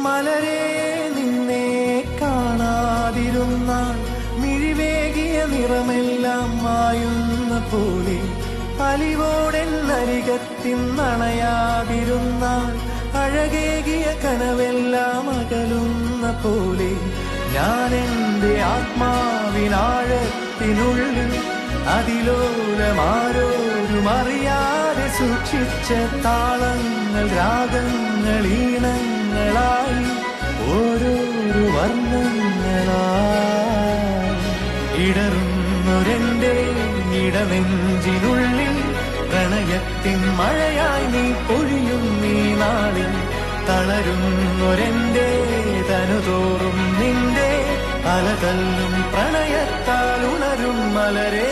മലരെ നിന്നെ കാണാതിരുന്നാൽ മിഴിവേകിയ നിറമെല്ലാം മായുന്ന പോലെ അലിവോടെന്നരികത്തിന്നണയാതിരുന്നാൽ അഴകേകിയ കനവെല്ലാം അകലുന്ന പോലെ ഞാൻ എൻ്റെ ആത്മാവിനാഴത്തിനുള്ളിൽ അതിലോലമാരോരും അറിയാതെ സൂക്ഷിച്ച താളങ്ങൾ രാഗങ്ങൾ ഈണങ്ങളായി ഓരോരോ വർണ്ണങ്ങളായി ഇടറുന്നൊരെന്റെ ഇടനെഞ്ചിനുള്ളിൽ പ്രണയത്തിൻ മഴയായി നീ പൊഴിയും നീ നാളിൽ തളരുന്നൊരെന്റെ തനുതോറും നിന്റെ അലതല്ലും പ്രണയത്താൽ ഉണരും മലരേ